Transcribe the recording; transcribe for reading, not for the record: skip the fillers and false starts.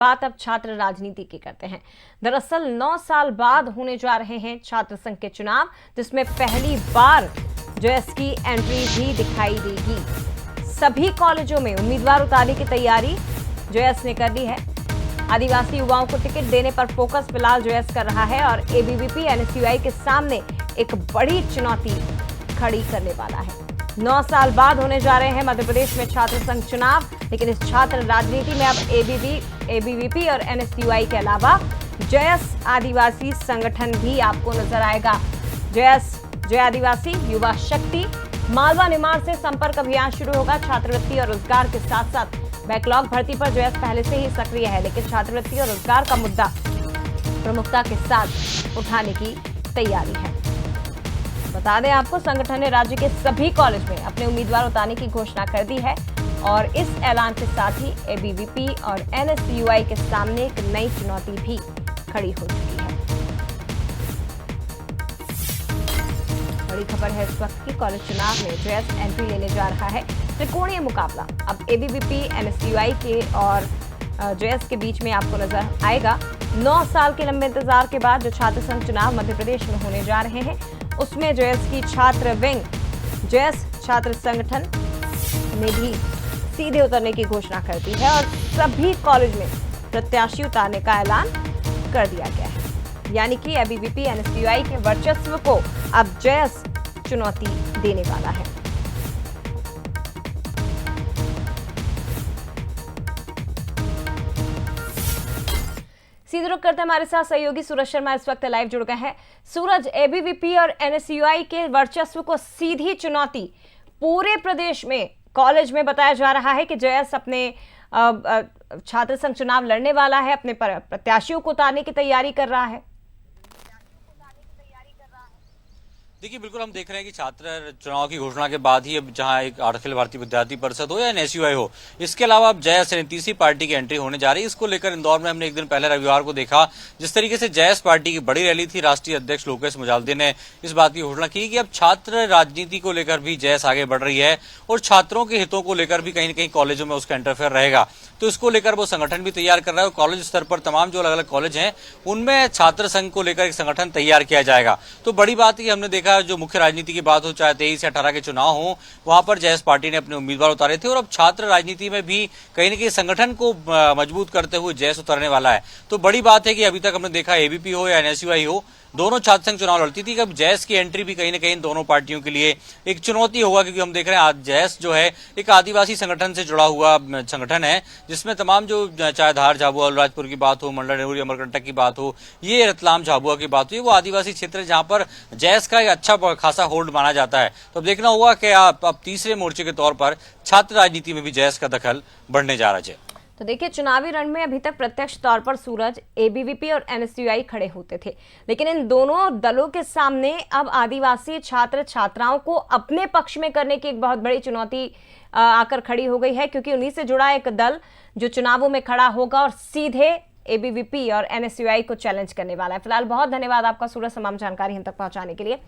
बात अब छात्र राजनीति की करते हैं। दरअसल 9 साल बाद होने जा रहे हैं छात्र संघ के चुनाव, जिसमें पहली बार जेएस की एंट्री भी दिखाई देगी। सभी कॉलेजों में उम्मीदवार उतारने की तैयारी जेएस ने कर ली है। आदिवासी युवाओं को टिकट देने पर फोकस फिलहाल जेएस कर रहा है और एबीवीपी एनएसयूआई के सामने एक बड़ी चुनौती खड़ी करने वाला है। 9 साल बाद होने जा रहे हैं मध्य प्रदेश में छात्र संघ चुनाव, लेकिन इस छात्र राजनीति में अब एबीवीपी और एनएसयूआई के अलावा जेएस आदिवासी संगठन भी आपको नजर आएगा। जेएस जय आदिवासी युवा शक्ति मालवा निमाड़ से संपर्क अभियान शुरू होगा। छात्रवृत्ति और रोजगार के साथ साथ बैकलॉग भर्ती पर जेएस पहले से ही सक्रिय है, लेकिन छात्रवृत्ति और रोजगार का मुद्दा प्रमुखता के साथ उठाने की तैयारी है। बता दें आपको, संगठन ने राज्य के सभी कॉलेज में अपने उम्मीदवार उतारने की घोषणा कर दी है और इस ऐलान के साथ ही एबीवीपी और एनएसयूआई के सामने एक नई चुनौती भी खड़ी हो चुकी है। बड़ी खबर है इस वक्त की, कॉलेज चुनाव में जेएस एंट्री लेने जा रहा है। त्रिकोणीय मुकाबला अब एबीवीपी एनएसयूआई के और जेएस के बीच में आपको नजर आएगा। 9 साल के लंबे इंतजार के बाद जो छात्र संघ चुनाव मध्य प्रदेश में होने जा रहे हैं, उसमें जेएस की छात्र विंग जेएस छात्र संगठन ने भी सीधे उतरने की घोषणा कर दी है और सभी कॉलेज में प्रत्याशी उतारने का ऐलान कर दिया गया है। यानी कि एबीवीपी एनएसयूआई के वर्चस्व को अब जेएस चुनौती देने वाला है। सीधे रुक करते हमारे साथ सहयोगी सूरज शर्मा इस वक्त लाइव जुड़ गए हैं। सूरज, एबीवीपी और एनएसयूआई के वर्चस्व को सीधी चुनौती पूरे प्रदेश में कॉलेज में बताया जा रहा है कि जेएस अपने छात्र संघ चुनाव लड़ने वाला है, अपने प्रत्याशियों को उतारने की तैयारी कर रहा है। देखिए, बिल्कुल हम देख रहे हैं कि छात्र चुनाव की घोषणा के बाद ही अब जहां एक अखिल भारतीय विद्यार्थी परिषद हो या एनएसयूआई हो, इसके अलावा अब जेएस यानी तीसरी पार्टी की एंट्री होने जा रही है। इसको लेकर इंदौर में हमने एक दिन पहले रविवार को देखा, जिस तरीके से जेएस पार्टी की बड़ी रैली थी। राष्ट्रीय अध्यक्ष लोकेश मुजाल्दे ने इस बात की घोषणा की कि अब छात्र राजनीति को लेकर भी जेएस आगे बढ़ रही है और छात्रों के हितों को लेकर भी कहीं न कहीं कॉलेजों में उसका इंटरफेयर रहेगा। तो इसको लेकर वो संगठन भी तैयार कर रहा है और कॉलेज स्तर पर तमाम जो अलग अलग कॉलेज हैं उनमें छात्र संघ को लेकर एक संगठन तैयार किया जाएगा। तो बड़ी बात है कि हमने देखा, जो मुख्य राजनीति की बात हो, चाहे 23 या 18 के चुनाव हो, वहां पर जेएस पार्टी ने अपने उम्मीदवार उतारे थे और अब छात्र राजनीति में भी कहीं न कहीं संगठन को मजबूत करते हुए जेएस उतरने वाला है। तो बड़ी बात है कि अभी तक हमने देखा एबीपी हो या एनएसयूआई हो, दोनों छात्र संघ चुनाव लड़ती थी। अब जेएस की एंट्री भी कहीं न कहीं दोनों पार्टियों के लिए एक चुनौती होगा, क्योंकि हम देख रहे हैं आज जेएस जो है एक आदिवासी संगठन से जुड़ा हुआ संगठन है, जिसमें तमाम जो चाहे धार झाबुआ अलीराजपुर की बात हो, मंडला डेहरी अमरकंटक की बात हो, ये रतलाम झाबुआ की बात हो, वो आदिवासी क्षेत्र है जहां पर जेएस का एक अच्छा खासा होल्ड माना जाता है। तो अब देखना होगा कि अब तीसरे मोर्चे के तौर पर छात्र राजनीति में भी जेएस का दखल बढ़ने जा रहा है। तो देखिए, चुनावी रण में अभी तक प्रत्यक्ष तौर पर सूरज एबीवीपी और एनएसयूआई खड़े होते थे, लेकिन इन दोनों दलों के सामने अब आदिवासी छात्र छात्राओं को अपने पक्ष में करने की एक बहुत बड़ी चुनौती आकर खड़ी हो गई है, क्योंकि उन्हीं से जुड़ा एक दल जो चुनावों में खड़ा होगा और सीधे एबीवीपी और एनएसयूआई को चैलेंज करने वाला है। फिलहाल बहुत धन्यवाद आपका सूरज, तमाम जानकारी हम तक पहुंचाने के लिए।